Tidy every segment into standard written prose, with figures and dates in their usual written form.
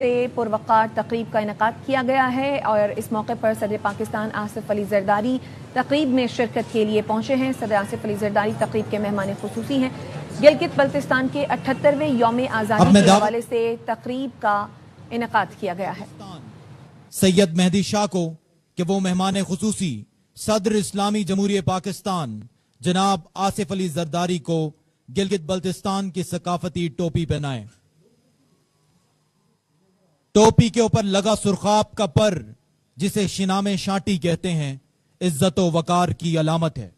سے پروقار تقریب کا انعقاد کیا گیا ہے اور اس موقع پر صدر پاکستان آصف علی زرداری تقریب میں شرکت کے لیے پہنچے ہیں۔ صدر آصف علی زرداری تقریب کے مہمان خصوصی ہیں۔ گلگت بلتستان کے 78ویں یوم آزادی کے حوالے سے تقریب کا انعقاد کیا گیا ہے۔ سید مہدی شاہ کو کہ وہ مہمان خصوصی صدر اسلامی جمہوریہ پاکستان جناب آصف علی زرداری کو گلگت بلتستان کی ثقافتی ٹوپی پہنائیں۔ ٹوپی کے اوپر لگا سرخاب کا پر جسے شنام شانٹی کہتے ہیں، عزت و وقار کی علامت ہے۔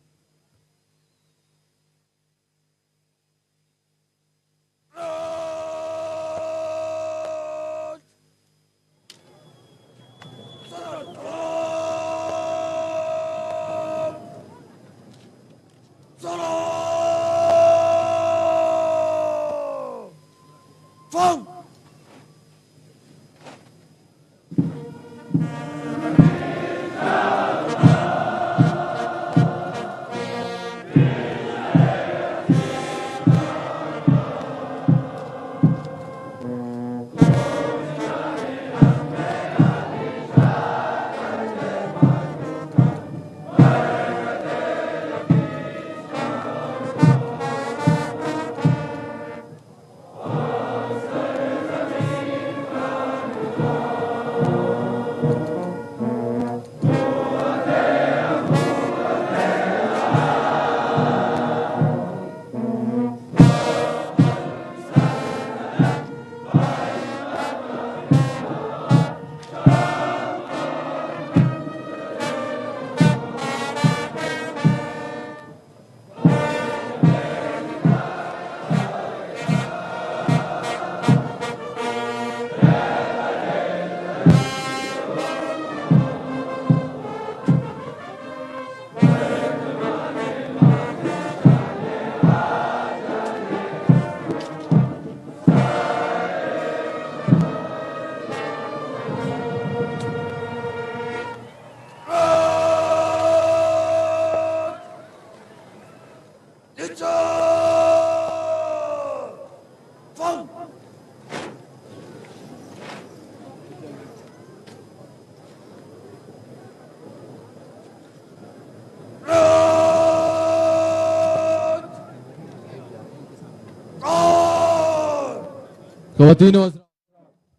خواتین و حضرات،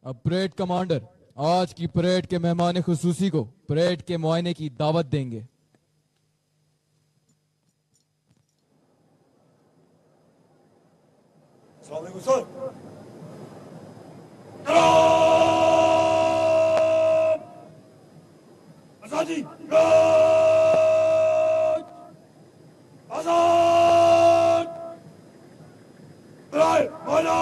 اب پریڈ کمانڈر آج کی پریڈ کے مہمان خصوصی کو پریڈ کے معائنے کی دعوت دیں گے۔ السلام علیکم سر۔ آزادی آزاد برائے مولا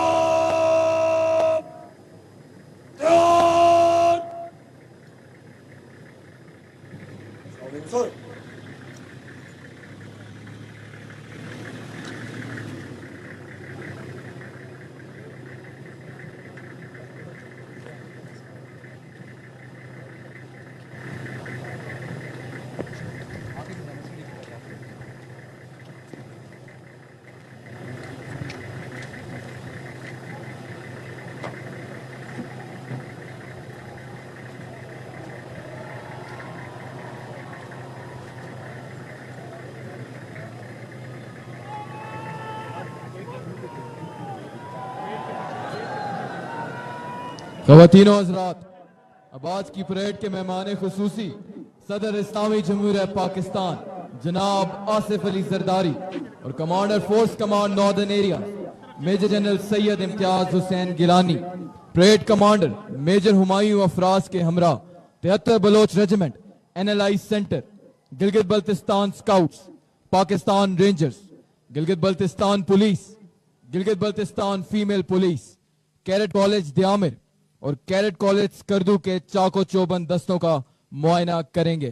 سر۔ خواتین و حضرات، اب آج کی پریڈ کے مہمان خصوصی صدر اسلامی جمہوریہ پاکستان جناب آصف علی زرداری اور commander force command northern area major general Syed Imtiaz Hussain Gilani, parade commander major Humayun Afraz کے ہمراہ 73 Baloch regiment NLI centre, Gilgit Baltistan scouts, Pakistan rangers, Gilgit Baltistan police, Gilgit Baltistan female police, cadet college Diamer اور کیڈٹ کالج سکردو کے چاکو چوبند دستوں کا معائنہ کریں گے۔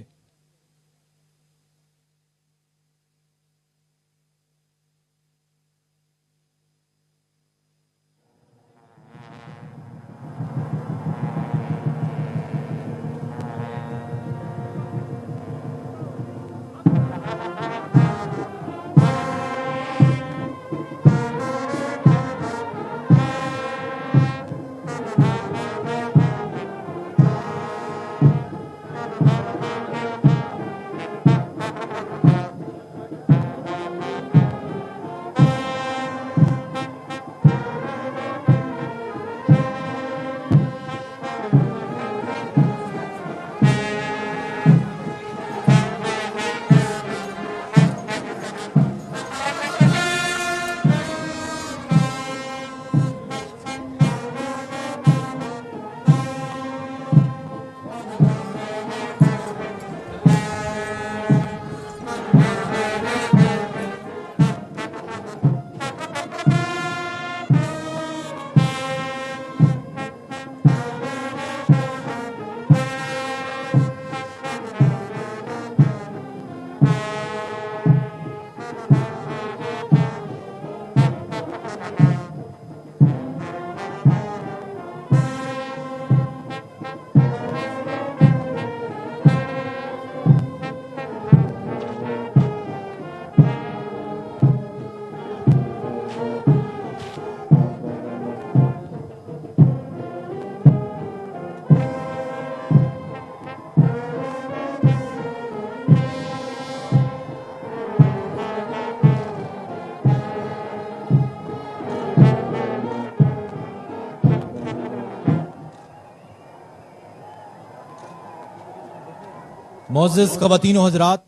معزز خواتین و حضرات،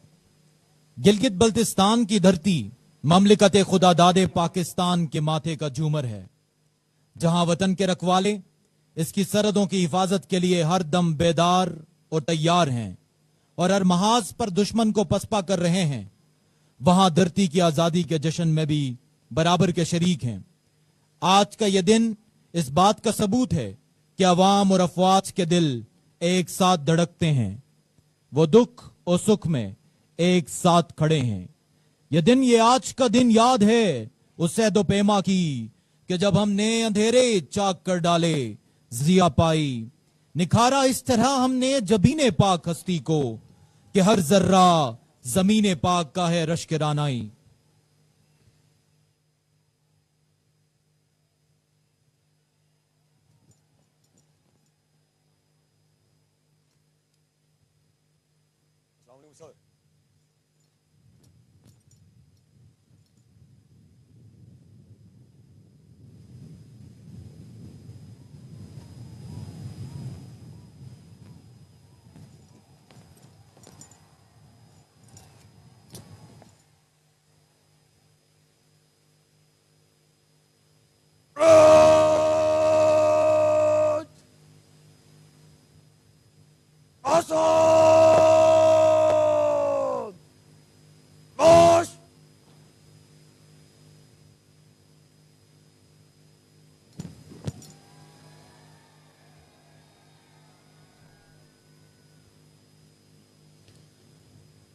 گلگت بلتستان کی دھرتی مملکت خدا داد پاکستان کے ماتھے کا جھومر ہے، جہاں وطن کے رکھوالے اس کی سرحدوں کی حفاظت کے لیے ہر دم بیدار اور تیار ہیں اور ہر محاذ پر دشمن کو پسپا کر رہے ہیں، وہاں دھرتی کی آزادی کے جشن میں بھی برابر کے شریک ہیں۔ آج کا یہ دن اس بات کا ثبوت ہے کہ عوام اور افواج کے دل ایک ساتھ دھڑکتے ہیں، وہ دکھ اور سکھ میں ایک ساتھ کھڑے ہیں۔ یہ آج کا دن یاد ہے اس عہد و پیما کی کہ جب ہم نے اندھیرے چاک کر ڈالے ضیا پائی، نکھارا اس طرح ہم نے جبین پاک ہستی کو کہ ہر ذرہ زمین پاک کا ہے رشک رانائی۔ سر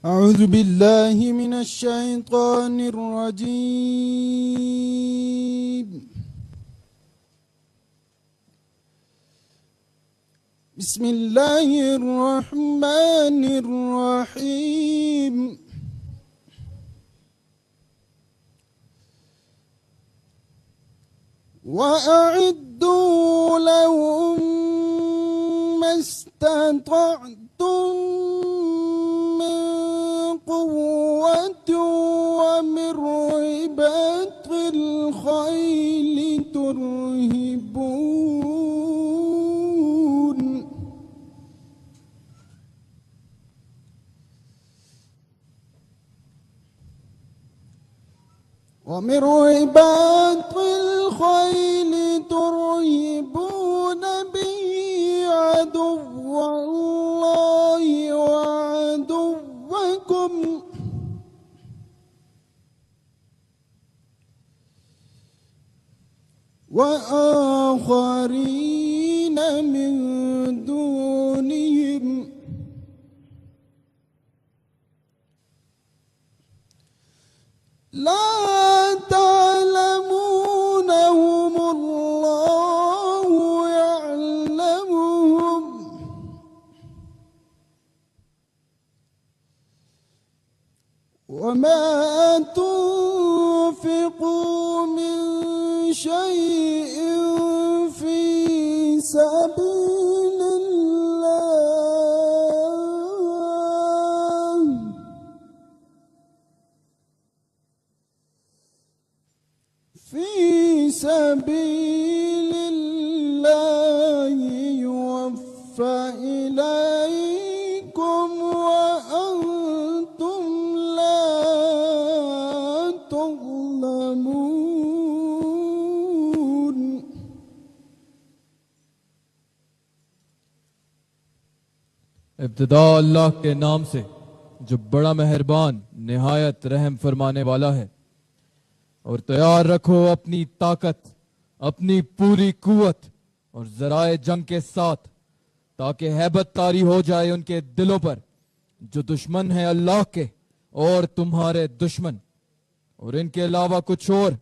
أعوذ بالله من الشيطان الرجيم. بسم الله الرحمن الرحيم. وأعدوا لهم ما استطعتم من قوة ومن رباط الخيل ترهبون به عدو الله وعدوكم وآخرين من دونهم لا تعلمونهم الله يعلمهم وما تنفقوا من شيء في سبيل الله يوفى إليكم وأنتم لا تظلمون. ابتدا اللہ کے نام سے جو بڑا مہربان نہایت رحم فرمانے والا ہے، اور تیار رکھو اپنی طاقت، اپنی پوری قوت اور ذرائع جنگ کے ساتھ، تاکہ ہیبت طاری ہو جائے ان کے دلوں پر جو دشمن ہیں اللہ کے اور تمہارے دشمن، اور ان کے علاوہ کچھ اور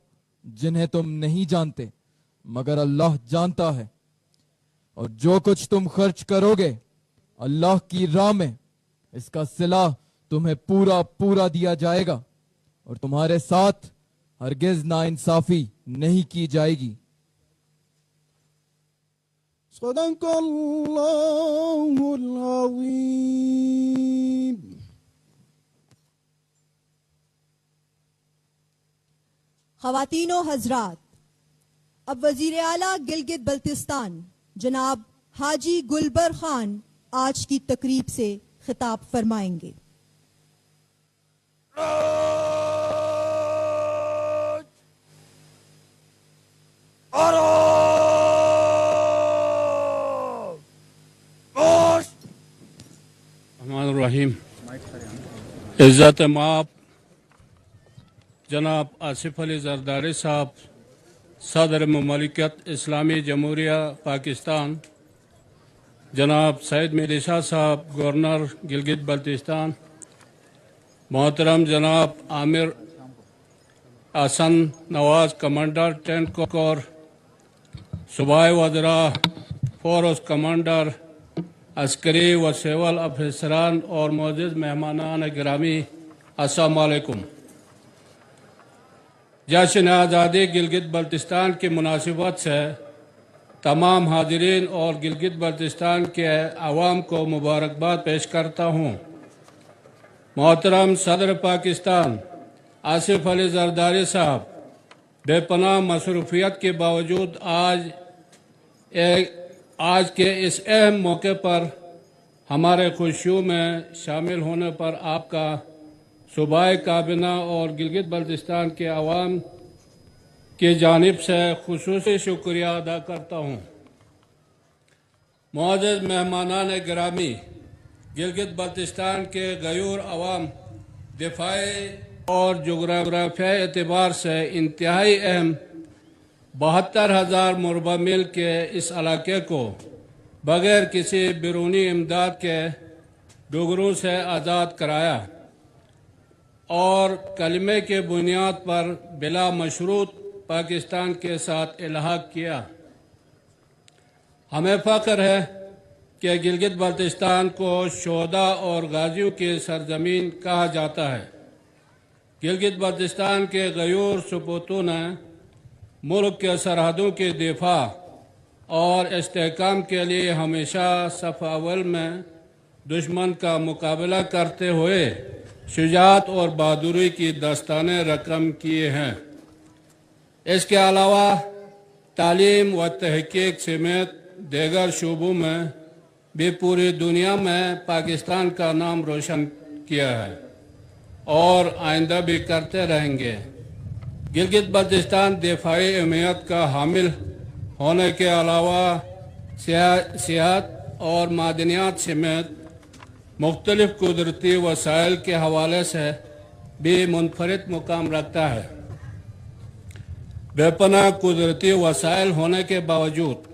جنہیں تم نہیں جانتے مگر اللہ جانتا ہے۔ اور جو کچھ تم خرچ کرو گے اللہ کی راہ میں، اس کا صلہ تمہیں پورا پورا دیا جائے گا، اور تمہارے ساتھ ہرگز ناانصافی نہیں کی جائے گی۔ صدق اللہ العظیم. خواتین و حضرات، اب وزیر اعلیٰ گلگت بلتستان جناب حاجی گلبر خان آج کی تقریب سے خطاب فرمائیں گے۔ راج آرام گوش الرحمن الرحیم۔ عزت مآب جناب آصف علی زرداری صاحب، صدر مملکت اسلامی جمہوریہ پاکستان، جناب سعید میر شاہ صاحب، گورنر گلگت بلتستان، محترم جناب عامر احسن نواز، کمانڈر 10 کور، صوبائی وزراء، فورس کمانڈر، عسکری و سول افسران اور معزز مہمانان گرامی، السلام علیکم۔ جشن آزادی گلگت بلتستان کی مناسبت سے تمام حاضرین اور گلگت بلتستان کے عوام کو مبارکباد پیش کرتا ہوں۔ محترم صدر پاکستان آصف علی زرداری صاحب، بے پناہ مصروفیت کے باوجود آج کے اس اہم موقع پر ہمارے خوشیوں میں شامل ہونے پر آپ کا صوبائی کابینہ اور گلگت بلتستان کے عوام کی جانب سے خصوصی شکریہ ادا کرتا ہوں۔ معزز مہمانان گرامی، گلگت بلتستان کے غیور عوام دفاعی اور جغرافیائی اعتبار سے انتہائی اہم 72,000 مربع میل کے اس علاقے کو بغیر کسی بیرونی امداد کے ڈوگروں سے آزاد کرایا اور کلمے کے بنیاد پر بلا مشروط پاکستان کے ساتھ الحاق کیا۔ ہمیں فخر ہے کہ گلگت بلتستان کو شہداء اور غازیوں کی سرزمین کہا جاتا ہے۔ گلگت بلتستان کے غیور سپوتوں نے ملک کے سرحدوں کے دفاع اور استحکام کے لیے ہمیشہ صف اول میں دشمن کا مقابلہ کرتے ہوئے شجاعت اور بہادری کی داستانیں رقم کیے ہیں۔ اس کے علاوہ تعلیم و تحقیق سمیت دیگر شعبوں میں بھی پوری دنیا میں پاکستان کا نام روشن کیا ہے اور آئندہ بھی کرتے رہیں گے۔ گلگت بلتستان دفاعی اہمیت کا حامل ہونے کے علاوہ سیاحت اور معدنیات سمیت مختلف قدرتی وسائل کے حوالے سے بھی منفرد مقام رکھتا ہے۔ بے پناہ قدرتی وسائل ہونے کے باوجود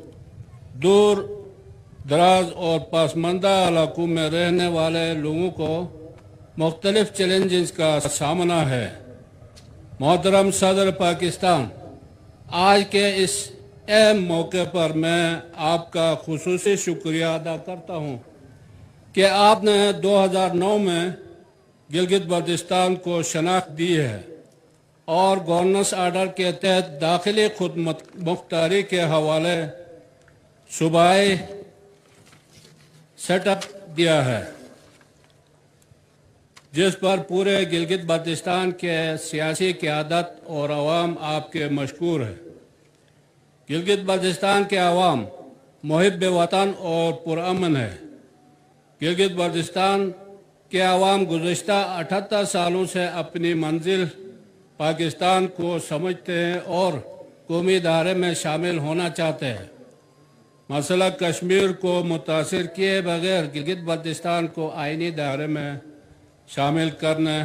دور دراز اور پسماندہ علاقوں میں رہنے والے لوگوں کو مختلف چیلنجز کا سامنا ہے۔ محترم صدر پاکستان، آج کے اس اہم موقع پر میں آپ کا خصوصی شکریہ ادا کرتا ہوں کہ آپ نے 2009 میں گلگت بلتستان کو شناخت دی ہے اور گورننس آرڈر کے تحت داخلی خود مختاری کے حوالے صوبائی سیٹ اپ دیا ہے، جس پر پورے گلگت بلتستان کے سیاسی قیادت اور عوام آپ کے مشکور ہے۔ گلگت بلتستان کے عوام محب وطن اور پرامن ہے۔ گلگت بلتستان کے عوام گزشتہ 78 سالوں سے اپنی منزل پاکستان کو سمجھتے ہیں اور قومی دھارے میں شامل ہونا چاہتے ہیں۔ مسئلہ کشمیر کو متاثر کیے بغیر گلگت بلتستان کو آئینی دھارے میں شامل کرنے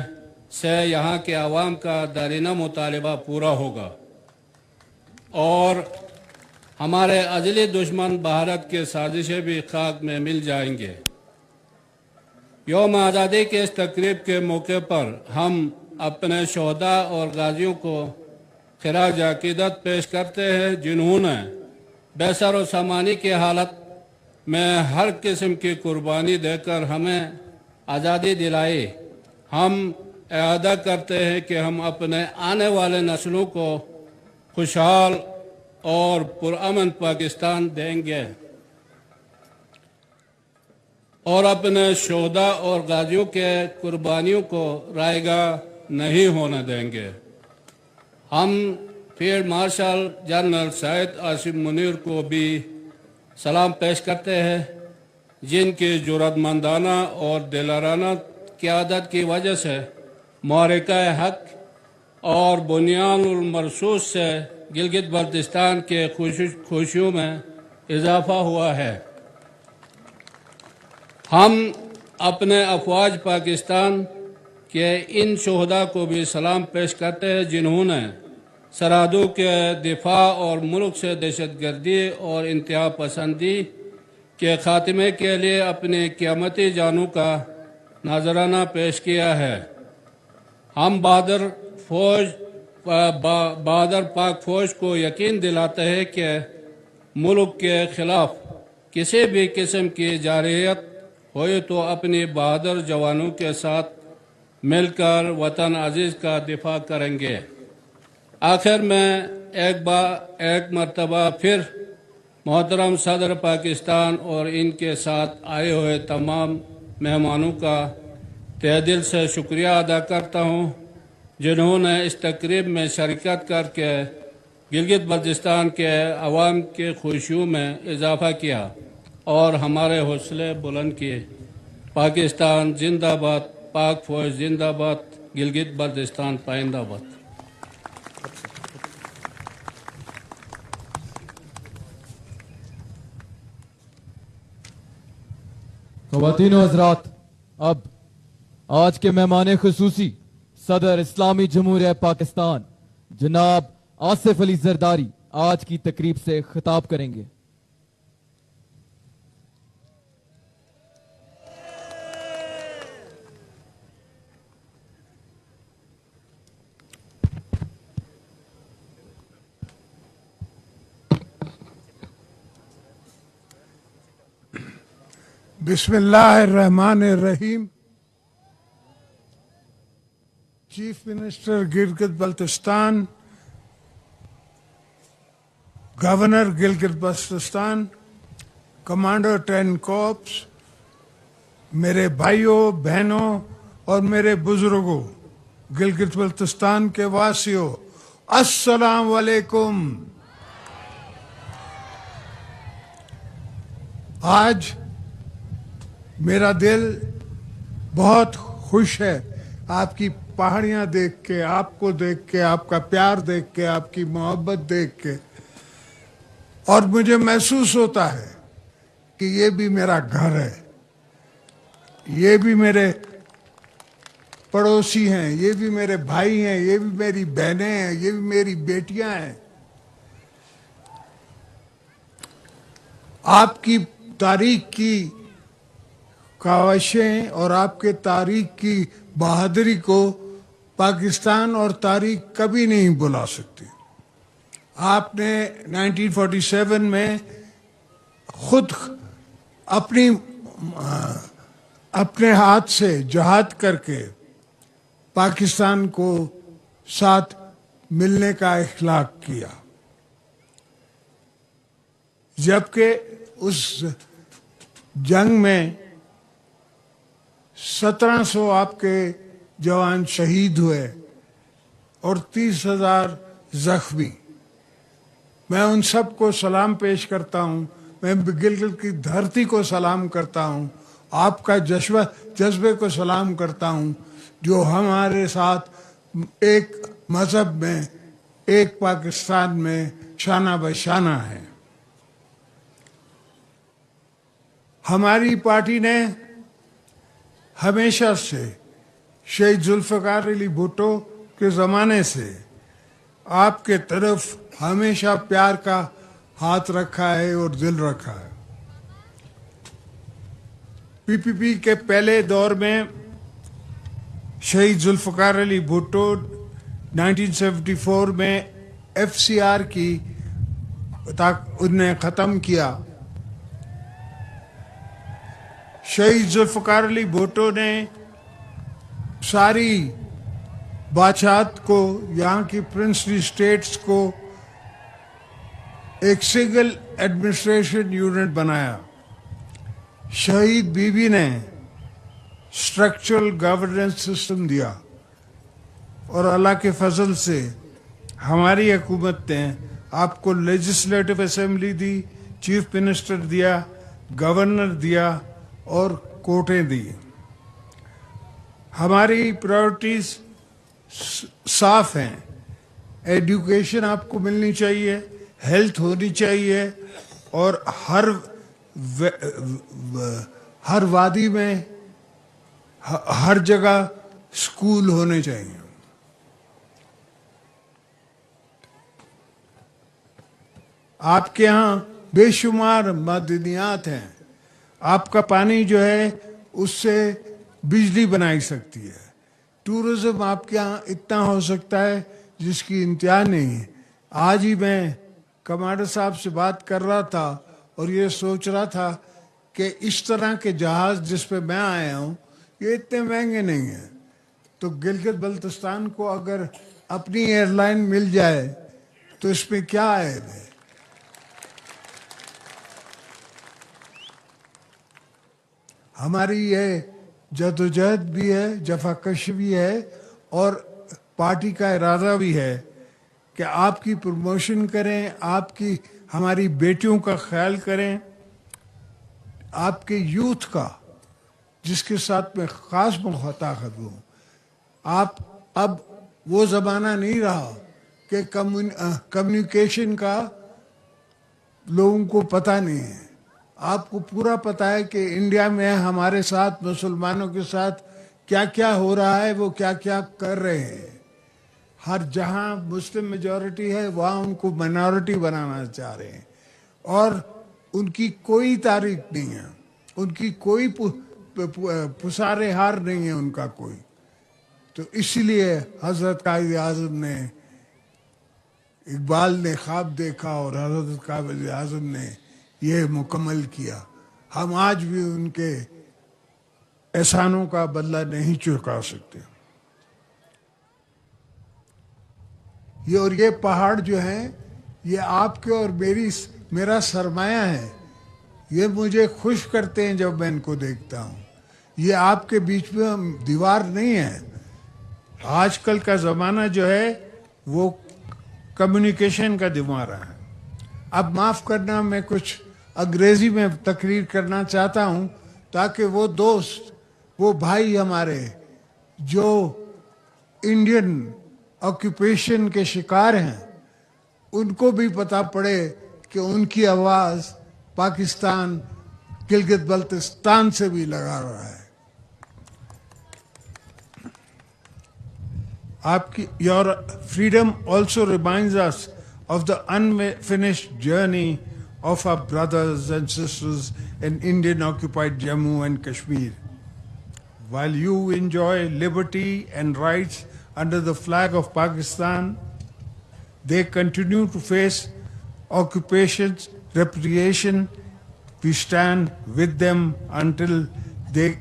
سے یہاں کے عوام کا دیرینہ مطالبہ پورا ہوگا اور ہمارے ازلی دشمن بھارت کے سازشیں بھی خاک میں مل جائیں گے۔ یوم آزادی کے اس تقریب کے موقع پر ہم اپنے شہداء اور غازیوں کو خراج عقیدت پیش کرتے ہیں، جنہوں نے بے سر و سامانی کی حالت میں ہر قسم کی قربانی دے کر ہمیں آزادی دلائی۔ ہم اعادہ کرتے ہیں کہ ہم اپنے آنے والے نسلوں کو خوشحال اور پرامن پاکستان دیں گے اور اپنے شہداء اور غازیوں کے قربانیوں کو رائیگاں نہیں ہونے دیں گے۔ ہم field marshal general Syed Asim Munir کو بھی سلام پیش کرتے ہیں۔ جن کی جرأتمندانہ اور دلارانہ قیادت کی وجہ سے معرکہ حق اور بنیان المرصوص سے گلگت بلتستان کے خوشیوں میں اضافہ ہوا ہے۔ ہم اپنے افواج پاکستان کے ان شہداء کو بھی سلام پیش کرتے ہیں جنہوں نے سرحدوں کے دفاع اور ملک سے دہشت گردی اور انتہا پسندی کے خاتمے کے لیے اپنی قیمتی جانوں کا نذرانہ پیش کیا ہے۔ ہم بہادر پاک فوج کو یقین دلاتے ہیں کہ ملک کے خلاف کسی بھی قسم کی جارحیت ہوئی تو اپنی بہادر جوانوں کے ساتھ مل کر وطن عزیز کا دفاع کریں گے۔ آخر میں ایک مرتبہ پھر محترم صدر پاکستان اور ان کے ساتھ آئے ہوئے تمام مہمانوں کا تہہ دل سے شکریہ ادا کرتا ہوں جنہوں نے اس تقریب میں شرکت کر کے گلگت بلتستان کے عوام کی خوشیوں میں اضافہ کیا اور ہمارے حوصلے بلند کیے۔ پاکستان زندہ باد، پاک فوج زندہ باد، گلگت بلتستان پائندہ باد۔ خواتین و حضرات، اب آج کے مہمان خصوصی صدر اسلامی جمہوریہ پاکستان جناب آصف علی زرداری آج کی تقریب سے خطاب کریں گے۔ بسم اللہ الرحمن الرحیم۔ Chief minister Gilgit Baltistan, governor Gilgit Baltistan, commander 10 corps, میرے بھائیوں بہنوں اور میرے بزرگوں، گلگت بلتستان کے واسیوں، السلام علیکم۔ آج میرا دل بہت خوش ہے آپ کی پہاڑیاں دیکھ کے، آپ کو دیکھ کے، آپ کا پیار دیکھ کے، آپ کی محبت دیکھ کے، اور مجھے محسوس ہوتا ہے کہ یہ بھی میرا گھر ہے، یہ بھی میرے پڑوسی ہیں، یہ بھی میرے بھائی ہیں، یہ بھی میری بہنیں ہیں، یہ بھی میری بیٹیاں ہیں۔ آپ کی تاریخ کی کاوشیں اور آپ کے تاریخ کی بہادری کو پاکستان اور تاریخ کبھی نہیں بلا سکتی۔ آپ نے 1947 میں خود اپنے ہاتھ سے جہاد کر کے پاکستان کو ساتھ ملنے کا اخلاق کیا، جبکہ اس جنگ میں 1700 آپ کے جوان شہید ہوئے اور 30,000 زخمی۔ میں ان سب کو سلام پیش کرتا ہوں، میں گلگت کی دھرتی کو سلام کرتا ہوں، آپ کا جذبے کو سلام کرتا ہوں جو ہمارے ساتھ ایک مذہب میں، ایک پاکستان میں شانہ بشانہ ہے۔ ہماری پارٹی نے ہمیشہ سے شہید ذوالفقار علی بھٹو کے زمانے سے آپ کے طرف ہمیشہ پیار کا ہاتھ رکھا ہے اور دل رکھا ہے۔ PPP کے پہلے دور میں شہید ذوالفقار علی بھٹو 1974 میں FCR کی انہیں ختم کیا۔ شہید ذوالفقار علی بھٹو نے ساری بادشاہت کو، یہاں کی پرنسلی اسٹیٹس کو ایک سنگل ایڈمنسٹریشن یونٹ بنایا۔ شہید بیوی نے اسٹرکچرل گورننس سسٹم دیا، اور اللہ کے فضل سے ہماری حکومت نے آپ کو لیجسلیٹو اسمبلی دی، چیف منسٹر دیا، گورنر دیا، اور کوٹیں دی. ہماری پرائورٹیز صاف ہیں. ایڈوکیشن آپ کو ملنی چاہیے, ہیلتھ ہونی چاہیے, اور ہر وادی میں ہر جگہ اسکول ہونے چاہیے. آپ کے ہاں بے شمار معدنیات ہیں. آپ کا پانی جو ہے اس سے بجلی بنائی سکتی ہے. ٹورزم آپ کے ہاں اتنا ہو سکتا ہے جس کی انتہا نہیں ہے. آج ہی میں کمانڈر صاحب سے بات کر رہا تھا اور یہ سوچ رہا تھا کہ اس طرح کے جہاز جس پہ میں آیا ہوں یہ اتنے مہنگے نہیں ہیں. تو گلگت بلتستان کو اگر اپنی ایئر لائن مل جائے تو اس میں کیا عیب ہے. ہماری یہ جدوجہد بھی ہے, جفاکش بھی ہے, اور پارٹی کا ارادہ بھی ہے کہ آپ کی پروموشن کریں, آپ کی ہماری بیٹیوں کا خیال کریں, آپ کے یوتھ کا جس کے ساتھ میں خاص مخاطب ہوں. آپ اب وہ زمانہ نہیں رہا کہ کمیونیکیشن کا لوگوں کو پتہ نہیں ہے. آپ کو پورا پتہ ہے کہ انڈیا میں ہمارے ساتھ مسلمانوں کے ساتھ کیا کیا ہو رہا ہے, وہ کیا کیا کر رہے ہیں. ہر جہاں مسلم میجورٹی ہے وہاں ان کو مائنورٹی بنانا چاہ رہے ہیں, اور ان کی کوئی تعریف نہیں ہے, ان کی کوئی پسارے ہار نہیں ہے ان کا کوئی. تو اسی لیے حضرت قائد اعظم نے, اقبال نے خواب دیکھا اور حضرت قائد اعظم نے یہ مکمل کیا. ہم آج بھی ان کے احسانوں کا بدلہ نہیں چکا سکتے. یہ پہاڑ جو ہیں یہ آپ کے اور میرا سرمایہ ہے. یہ مجھے خوش کرتے ہیں جب میں ان کو دیکھتا ہوں. یہ آپ کے بیچ میں دیوار نہیں ہے. آج کل کا زمانہ جو ہے وہ کمیونیکیشن کا زمانہ ہے. اب معاف کرنا, میں کچھ انگریزی میں تقریر کرنا چاہتا ہوں تاکہ وہ دوست, وہ بھائی ہمارے جو انڈین آکوپیشن کے شکار ہیں, ان کو بھی پتہ پڑے کہ ان کی آواز پاکستان گلگت بلتستان سے بھی لگا رہا ہے. Your freedom also reminds us of the unfinished journey of our brothers and sisters in Indian occupied Jammu and Kashmir. While you enjoy liberty and rights under the flag of Pakistan, they continue to face occupations, repression. We stand with them until they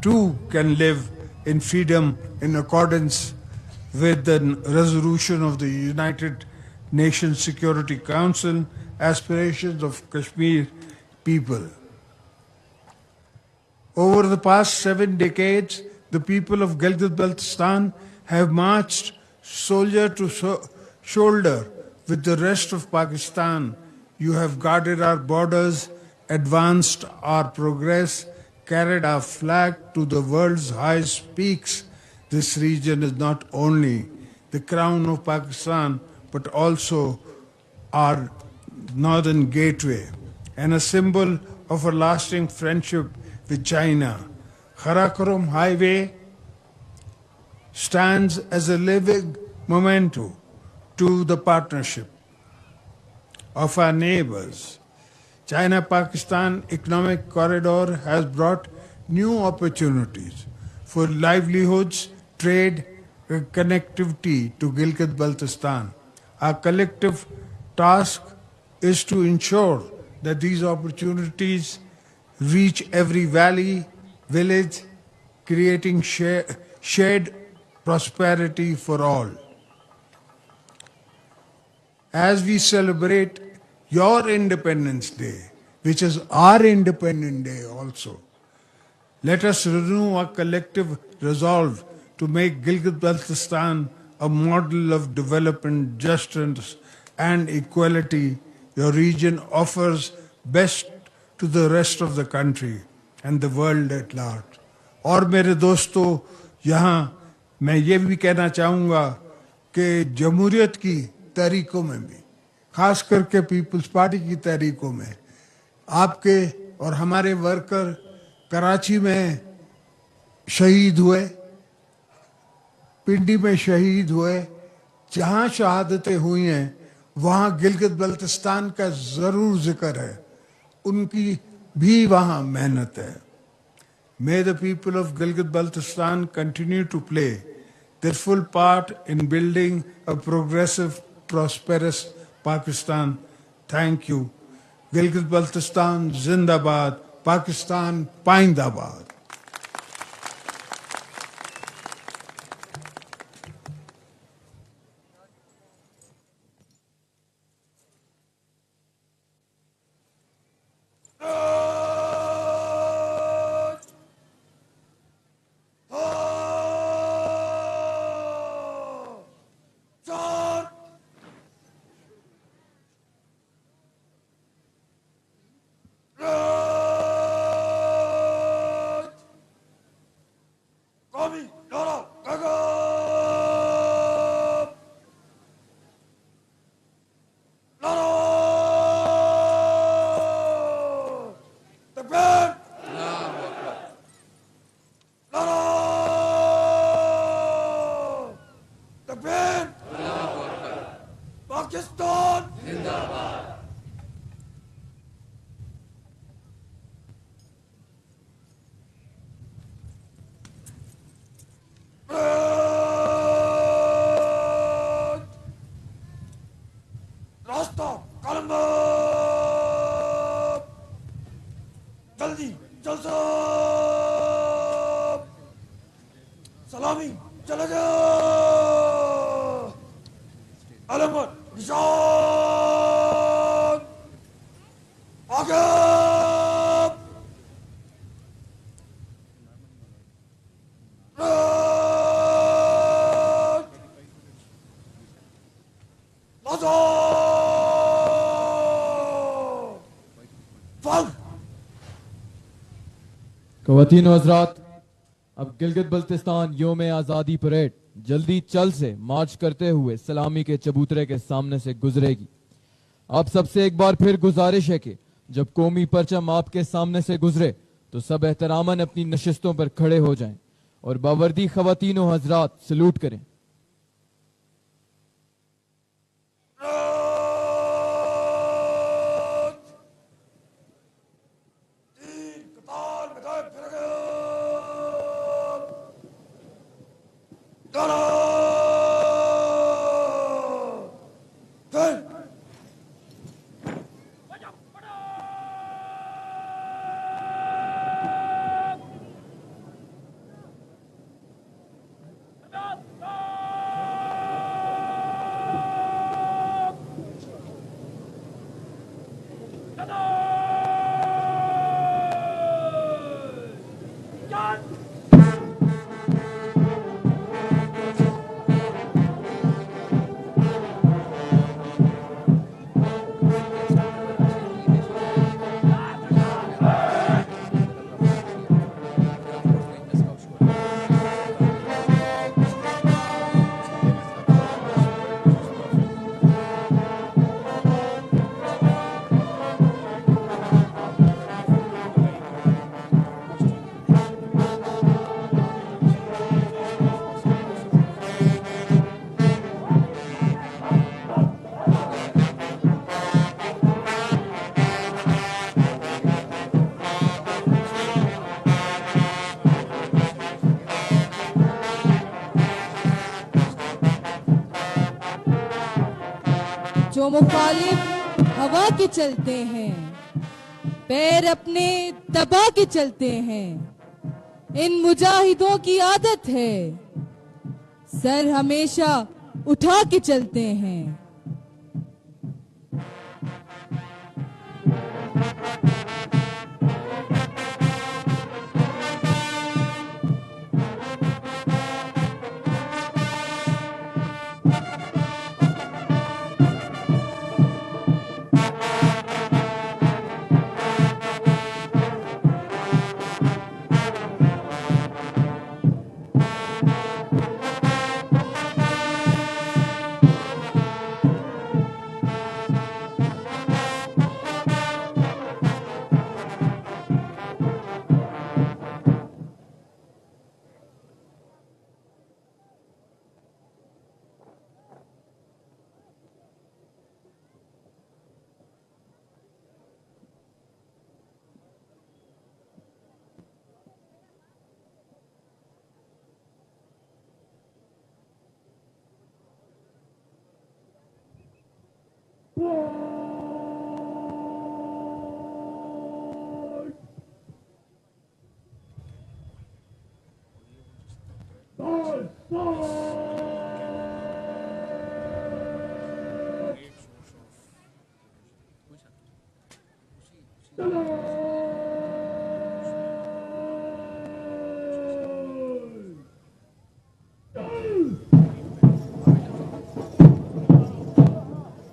too can live in freedom in accordance with the resolution of the United Nations Security Council, aspirations of Kashmir people. Over the past 7 decades, the people of Gilgit-Baltistan have marched shoulder to shoulder with the rest of Pakistan. You have guarded our borders, advanced our progress, carried our flag to the world's highest peaks. This region is not only the crown of Pakistan, but also our northern gateway and a symbol of a lasting friendship with China. Karakoram Highway stands as a living memento to the partnership of our neighbors. China-Pakistan Economic Corridor has brought new opportunities for livelihoods, trade, and connectivity to Gilgit-Baltistan. Our collective task is to ensure that these opportunities reach every valley, village, creating shared prosperity for all. As we celebrate your Independence Day, which is our Independence Day also, let us renew our collective resolve to make Gilgit-Baltistan a model of development, justice, and equality your region offers best to the rest of the country. and the world at large. اور میرے دوستو یہاں میں یہ بھی کہنا چاہوں گا کہ جمہوریت کی تحریکوں میں بھی خاص کر کے پیپلز پارٹی کی تحریکوں میں آپ کے اور ہمارے ورکر کراچی میں شہید ہوئے, پنڈی میں شہید ہوئے, جہاں شہادتیں ہوئی ہیں وہاں گلگت بلتستان کا ضرور ذکر ہے, ان کی بھی وہاں محنت ہے. May the people of Gilgit-Baltistan continue to play their full part in building a progressive, prosperous Pakistan. Thank you. Gilgit-Baltistan Zindabad, Pakistan Paindabad. خواتین و حضرات, اب گلگت بلتستان یوم آزادی پریڈ جلدی چل سے مارچ کرتے ہوئے سلامی کے چبوترے کے سامنے سے گزرے گی. آپ سب سے ایک بار پھر گزارش ہے کہ جب قومی پرچم آپ کے سامنے سے گزرے تو سب احتراماً اپنی نشستوں پر کھڑے ہو جائیں اور باوردی خواتین و حضرات سلوٹ کریں. جو مخالف ہوا کے چلتے ہیں پیر اپنے دبا کے چلتے ہیں, ان مجاہدوں کی عادت ہے سر ہمیشہ اٹھا کے چلتے ہیں.